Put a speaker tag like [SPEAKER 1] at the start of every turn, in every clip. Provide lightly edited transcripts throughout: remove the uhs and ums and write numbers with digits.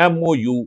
[SPEAKER 1] MOU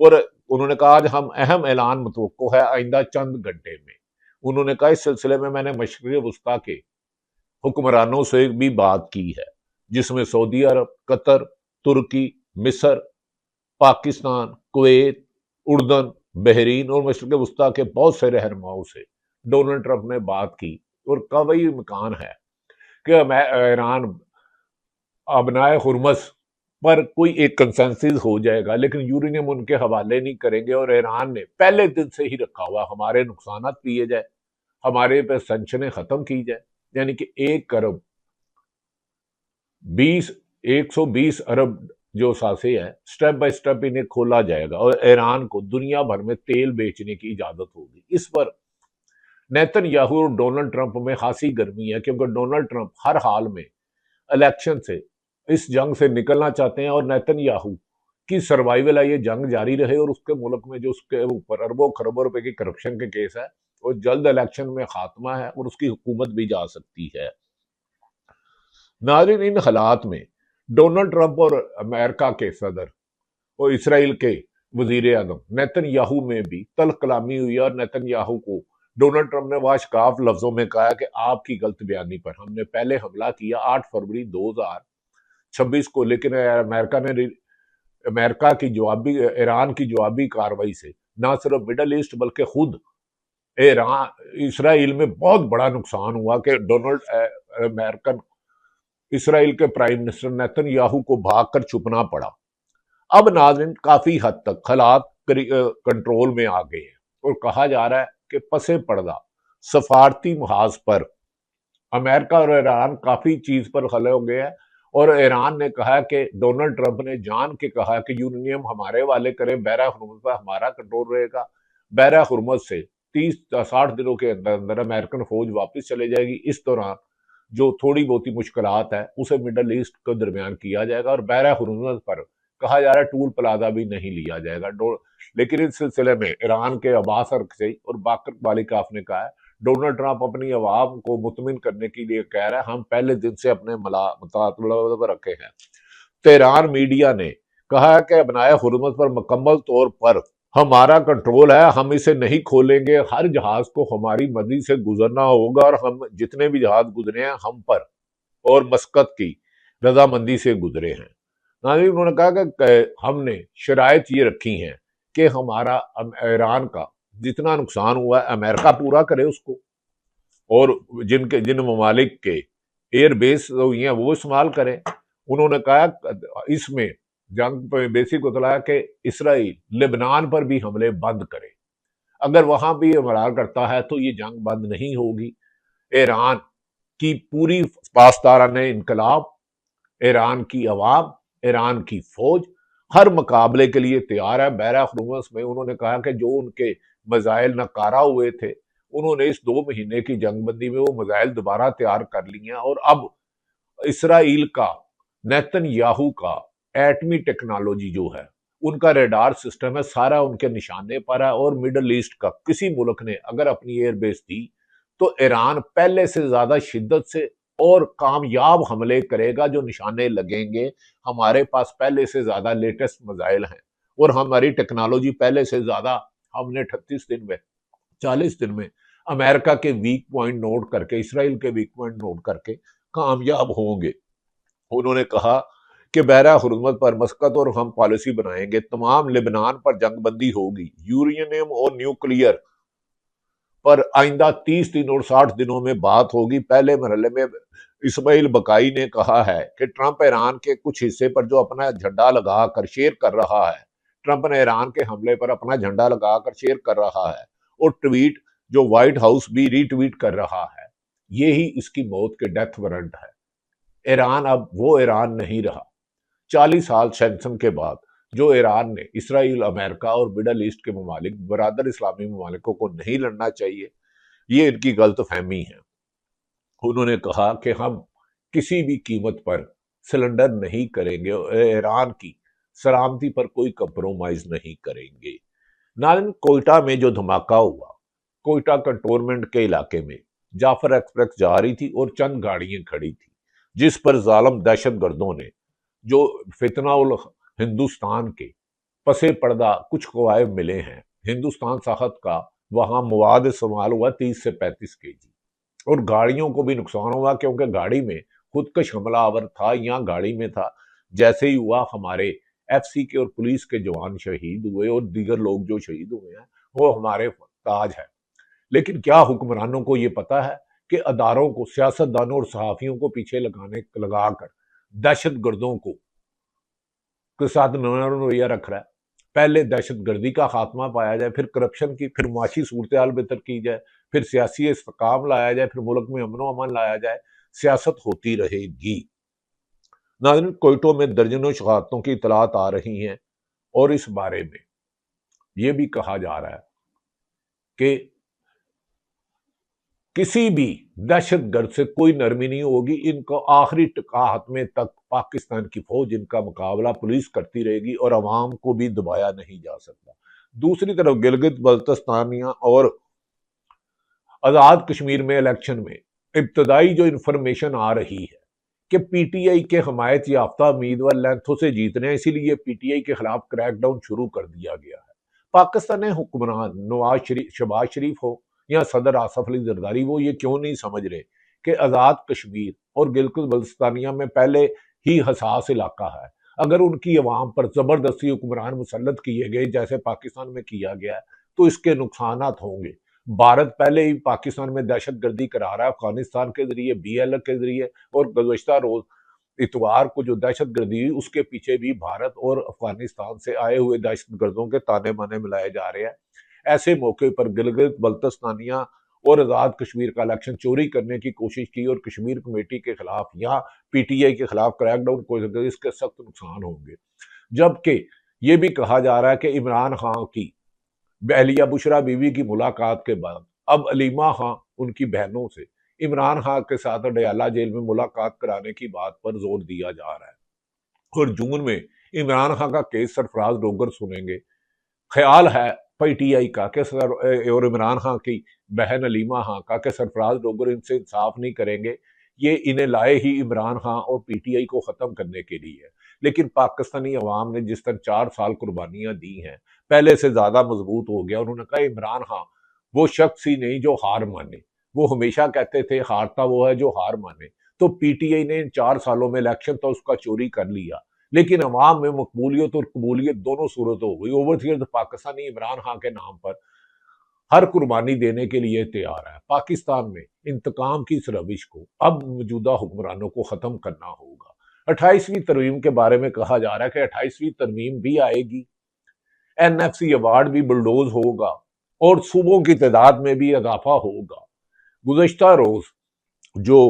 [SPEAKER 1] اور انہوں نے کہا آج ہم اہم اعلان متوقع ہے آئندہ چند گھنٹے میں. انہوں نے کہا اس سلسلے میں میں نے مشرق وسطیٰ کے حکمرانوں سے بھی بات کی ہے، جس میں سعودی عرب، قطر، ترکی، مصر، پاکستان، کویت، اردن، بحرین اور مشرق وسطیٰ کے بہت سے رہنماؤں سے ڈونلڈ ٹرمپ نے بات کی، اور قوی امکان ہے کہ ایران ابنائے ہرمز پر کوئی ایک کنسنسس ہو جائے گا، لیکن یورینیم ان کے حوالے نہیں کریں گے، اور ایران نے پہلے دن سے ہی رکھا ہوا ہمارے نقصانات کیے جائے، ہمارے پہ سنشنیں ختم کی جائے. یعنی کہ 1,120 ارب جو ساسے ہے سٹیپ بائی سٹیپ انہیں کھولا جائے گا، اور ایران کو دنیا بھر میں تیل بیچنے کی اجازت ہوگی. اس پر نیتن یاہو اور ڈونلڈ ٹرمپ میں خاصی گرمی ہے، کیونکہ ڈونلڈ ٹرمپ ہر حال میں الیکشن سے اس جنگ سے نکلنا چاہتے ہیں، اور نیتن یاہو کی سروائیول ہے یہ جنگ جاری رہے، اور اس کے ملک میں جو اس کے اوپر اربوں خربوں روپے کی کرپشن کے کیس ہے وہ جلد الیکشن میں خاتمہ ہے، اور اس کی حکومت بھی جا سکتی ہے. ناظرین، ان حالات میں ڈونلڈ ٹرمپ اور امریکہ کے صدر اور اسرائیل کے وزیر اعظم نیتن یاہو میں بھی تلخ کلامی ہوئی، اور نیتن یاہو کو ڈونلڈ ٹرمپ نے واشکاف لفظوں میں کہا کہ آپ کی غلط بیانی پر ہم نے پہلے حملہ کیا 8 فروری 2026 کو، لیکن امریکہ کی جوابی ایران کی جوابی کارروائی سے نہ صرف مڈل ایسٹ بلکہ خود اسرائیل میں بہت بڑا نقصان ہوا کہ امریکن اسرائیل کے پرائم منسٹر نیتن یاہو کو بھاگ کر چھپنا پڑا. اب ناظرین کافی حد تک حالات کنٹرول میں آ گئے ہیں، اور کہا جا رہا ہے کہ پس پردہ سفارتی محاذ پر امریکہ اور ایران کافی چیز پر خلے ہو گئے ہیں، اور ایران نے کہا کہ ڈونلڈ ٹرمپ نے جان کے کہا کہ یورینیم ہمارے والے کریں، بحیرہ ہرمز پر ہمارا کنٹرول رہے گا. بحیرہ ہرمز سے 30-60 دنوں کے اندر اندر امریکن فوج واپس چلے جائے گی. اس دوران جو تھوڑی بہت مشکلات ہے اسے مڈل ایسٹ کے درمیان کیا جائے گا، اور بحیرہ ہرمز پر کہا جا رہا ہے ٹول پلازہ بھی نہیں لیا جائے گا. لیکن اس سلسلے میں ایران کے عباس ارغچی اور باقر مالکاف نے کہا ہے ڈونلڈ ٹرمپ اپنی عوام کو مطمئن کرنے کے لیے کہہ رہا ہے ہم پہلے دن سے اپنے مطالبہ رکھے ہیں. تہران میڈیا نے کہا کہ ابنائے ہرمز پر مکمل طور پر ہمارا کنٹرول ہے، ہم اسے نہیں کھولیں گے، ہر جہاز کو ہماری مرضی سے گزرنا ہوگا، اور ہم جتنے بھی جہاز گزرے ہیں ہم پر اور مسقط کی رضامندی سے گزرے ہیں. انہوں نے کہا کہ ہم نے شرائط یہ رکھی ہیں کہ ہمارا ایران کا جتنا نقصان ہوا ہے امریکہ پورا کرے اس کو، اور جن ممالک کے ایئر بیس ہوئی ہیں وہ استعمال کریں. انہوں نے کہا اس میں جنگ پہ بیسک بتلایا کہ اسرائیل لبنان پر بھی حملے بند کرے، اگر وہاں بھی حملہ کرتا ہے تو یہ جنگ بند نہیں ہوگی. ایران کی پوری پاسدارانہ انقلاب، ایران کی عوام، ایران کی فوج ہر مقابلے کے لیے تیار ہے. بحیرہ ہرمز میں انہوں نے کہا کہ جو ان کے میزائل ناکارہ ہوئے تھے انہوں نے اس 2 مہینے کی جنگ بندی میں وہ میزائل دوبارہ تیار کر لی ہیں، اور اب اسرائیل کا نیتن یاہو کا ایٹمی ٹیکنالوجی جو ہے ان کا ریڈار سسٹم ہے سارا ان کے نشانے پر ہے، اور مڈل ایسٹ کا کسی ملک نے اگر اپنی ایئر بیس دی تو ایران پہلے سے زیادہ شدت سے اور کامیاب حملے کرے گا جو نشانے لگیں گے. ہمارے پاس پہلے سے زیادہ لیٹسٹ میزائل ہیں، اور ہماری ٹیکنالوجی پہلے سے زیادہ، ہم نے 38 دن میں 40 دن میں امریکہ کے ویک پوائنٹ نوٹ کر کے، اسرائیل کے ویک پوائنٹ نوٹ کر کے کامیاب ہوں گے. انہوں نے کہا کہ بحیرہ ہرمز پر مسقط اور ہم پالیسی بنائیں گے، تمام لبنان پر جنگ بندی ہوگی، یورینیم اور نیوکلیئر پر آئندہ 30 دن اور 60 دنوں میں بات ہوگی. پہلے مرحلے میں اسماعیل بقائی نے کہا ہے کہ ٹرمپ ایران کے کچھ حصے پر جو اپنا جھنڈا لگا کر شیئر کر رہا ہے، ٹرمپ نے ایران کے حملے پر اپنا جھنڈا لگا کر شیئر کر رہا ہے، اور ٹویٹ جو وائٹ ہاؤس بھی ری ٹویٹ کر رہا ہے، یہی اس کی موت کے ڈیتھ وارنٹ ہے. ایران اب وہ ایران نہیں رہا. 40 سال سینکشن کے بعد جو ایران نے اسرائیل، امریکہ اور مڈل ایسٹ کے ممالک، برادر اسلامی ممالکوں کو نہیں لڑنا چاہیے، یہ ان کی غلط فہمی ہے. انہوں نے کہا کہ ہم کسی بھی قیمت پر سلنڈر نہیں کریں گے، اور ایران کی سلامتی پر کوئی کمپرومائز نہیں کریں گے. ناظرین، کوئٹہ میں جو دھماکہ ہوا، کوئٹہ کنٹونمنٹ کے علاقے میں جعفر ایکسپریس جا رہی تھی اور چند گاڑیاں کھڑی تھی، جس پر ظالم دہشت گردوں نے جو فتنہ ہندوستان کے پسے پردہ کچھ قوائب ملے ہیں۔ ہندوستان ساخت کا وہاں مواد استعمال ہوا 30 سے 35 kg، اور گاڑیوں کو بھی نقصان ہوا کیونکہ گاڑی میں خودکش حملہ آور تھا یا گاڑی میں تھا۔ جیسے ہی ہوا ہمارے ایف سی کے اور پولیس کے جوان شہید ہوئے، اور دیگر لوگ جو شہید ہوئے ہیں وہ ہمارے تاج ہے۔ لیکن کیا حکمرانوں کو یہ پتا ہے کہ اداروں کو، سیاستدانوں اور صحافیوں کو پیچھے لگا کر دہشت گردوں کے ساتھ رویہ رکھ رہا ہے؟ پہلے دہشت گردی کا خاتمہ پایا جائے، پھر کرپشن کی، پھر معاشی صورتحال بہتر کی جائے، پھر سیاسی استحکام لایا جائے، پھر ملک میں امن و امان لایا جائے، سیاست ہوتی رہے گی۔ ناظرین، کوئٹوں میں درجنوں شہادتوں کی اطلاعات آ رہی ہیں، اور اس بارے میں یہ بھی کہا جا رہا ہے کہ کسی بھی دہشت گرد سے کوئی نرمی نہیں ہوگی، ان کو آخری ٹکاہٹ تک پاکستان کی فوج ان کا مقابلہ پولیس کرتی رہے گی، اور عوام کو بھی دبایا نہیں جا سکتا۔ دوسری طرف گلگت بلتستانیہ اور آزاد کشمیر میں الیکشن میں ابتدائی جو انفارمیشن آ رہی ہے کہ پی ٹی آئی کے حمایت یافتہ امیدوار لینتھوں سے جیتنے ہیں، اسی لیے پی ٹی آئی کے خلاف کریک ڈاؤن شروع کر دیا گیا ہے۔ پاکستانی حکمران شہباز شریف ہو یا صدر آصف علی زرداری، وہ یہ کیوں نہیں سمجھ رہے کہ آزاد کشمیر اور گلگت بلتستانیہ میں پہلے ہی حساس علاقہ ہے۔ اگر ان کی عوام پر زبردستی حکمران مسلط کیے گئے جیسے پاکستان میں کیا گیا ہے تو اس کے نقصانات ہوں گے۔ بھارت پہلے ہی پاکستان میں دہشت گردی کرا رہا ہے، افغانستان کے ذریعے، بی ایل کے ذریعے، اور گزشتہ روز اتوار کو جو دہشت گردی ہوئی اس کے پیچھے بھی بھارت اور افغانستان سے آئے ہوئے دہشت گردوں کے تانے بانے ملائے جا رہے ہیں۔ ایسے موقع پر گلگت بلتستانیہ اور آزاد کشمیر کا الیکشن چوری کرنے کی کوشش کی، اور کشمیر کمیٹی کے خلاف یا پی ٹی آئی کے خلاف کریک ڈاؤن کو، اس کے سخت نقصان ہوں گے۔ جبکہ یہ بھی کہا جا رہا ہے کہ عمران خان کی اہلیہ بشرا بیوی کی ملاقات کے بعد اب علیمہ خان ان کی بہنوں سے عمران خان کے ساتھ ڈیالہ جیل میں ملاقات کرانے کی بات پر زور دیا جا رہا ہے، اور جون میں عمران خان کا کیس سرفراز ڈوگر سنیں گے۔ خیال ہے پی ٹی آئی کا اور عمران خان کی بہن علیمہ خان کا کہ سرفراز ڈوگر ان سے انصاف نہیں کریں گے، یہ انہیں لائے ہی عمران خان اور پی ٹی آئی کو ختم کرنے کے لیے۔ لیکن پاکستانی عوام نے جس طرح 4 سال قربانیاں دی ہیں، پہلے سے زیادہ مضبوط ہو گیا۔ انہوں نے کہا عمران خان وہ شخص ہی نہیں جو ہار مانے، وہ ہمیشہ کہتے تھے ہارتا وہ ہے جو ہار مانے۔ تو پی ٹی آئی نے ان 4 سالوں میں الیکشن تو اس کا چوری کر لیا، لیکن عوام میں مقبولیت اور قبولیت دونوں صورت ہو گئی۔ اوورسیئر پاکستانی عمران خان کے نام پر ہر قربانی دینے کے لیے تیار ہے۔ پاکستان میں انتقام کی اس روش کو اب موجودہ حکمرانوں کو ختم کرنا ہوگا۔ 28ویں ترمیم کے بارے میں کہا جا رہا ہے کہ 28ویں ترمیم بھی آئے گی، این ایف سی ایوارڈ بھی بلڈوز ہوگا، اور صوبوں کی تعداد میں بھی اضافہ ہوگا۔ گزشتہ روز جو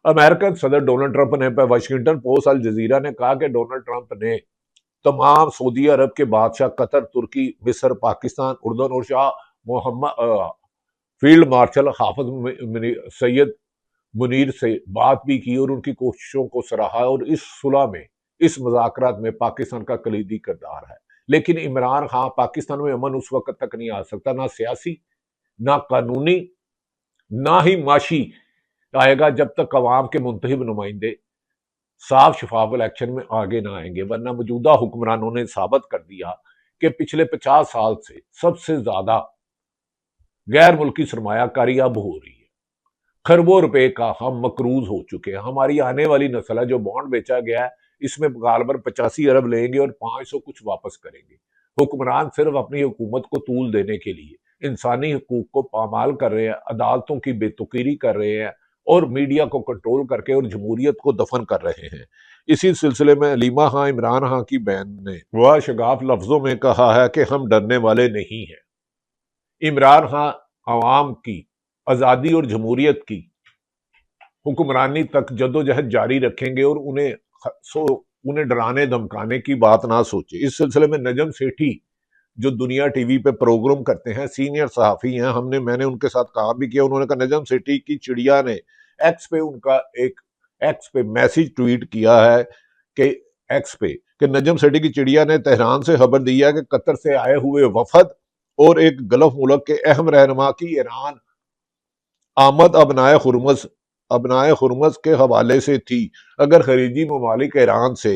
[SPEAKER 1] امریکن صدر ڈونلڈ ٹرمپ نے واشنگٹن پوسٹ الجزیرہ نے کہا کہ ڈونلڈ ٹرمپ نے تمام سعودی عرب کے بادشاہ، قطر، ترکی، مصر، پاکستان، اردن اور شاہ محمد فیلڈ مارشل حافظ سید منیر سے بات بھی کی اور ان کی کوششوں کو سراہا، اور اس صلح میں، اس مذاکرات میں پاکستان کا کلیدی کردار ہے۔ لیکن عمران خان پاکستان میں امن اس وقت تک نہیں آ سکتا، نہ سیاسی، نہ قانونی، نہ ہی معاشی آئے گا جب تک عوام کے منتخب نمائندے صاف شفاف الیکشن میں آگے نہ آئیں گے۔ ورنہ موجودہ حکمرانوں نے ثابت کر دیا کہ پچھلے 50 سال سے سب سے زیادہ غیر ملکی سرمایہ کاری اب ہو رہی ہے۔ خربوں روپے کا ہم مقروض ہو چکے ہیں۔ ہماری آنے والی نسل ہے جو بانڈ بیچا گیا ہے، اس میں غالباً 85 ارب لیں گے اور 500 کچھ واپس کریں گے۔ حکمران صرف اپنی حکومت کو طول دینے کے لیے انسانی حقوق کو پامال کر رہے ہیں، عدالتوں کی بے توقیری کر رہے ہیں، اور میڈیا کو کنٹرول کر کے اور جمہوریت کو دفن کر رہے ہیں۔ اسی سلسلے میں علیمہ خان، عمران خان کی بہن نے وہ شگاف لفظوں میں کہا ہے کہ ہم ڈرنے والے نہیں ہیں۔ عمران خان عوام کی آزادی اور جمہوریت کی حکمرانی تک جدوجہد جاری رکھیں گے، اور انہیں ڈرانے دھمکانے کی بات نہ سوچے۔ اس سلسلے میں نجم سیٹھی جو دنیا ٹی وی پہ پروگرام کرتے ہیں، سینئر صحافی ہیں، میں نے ان کے ساتھ کہا بھی کیا، انہوں نے کہا نجم سیٹھی کی چڑیا نے ایکس پہ ان کا ایک میسج ٹویٹ کیا ہے کہ ایکس پہ کہ نجم سیٹھی کی چڑیا نے تہران سے خبر دیا کہ قطر سے آئے ہوئے وفد اور ایک گلف ملک کے اہم رہنما کی ایران آمد ابنائے خرمز کے حوالے سے تھی۔ اگر خلیجی ممالک ایران سے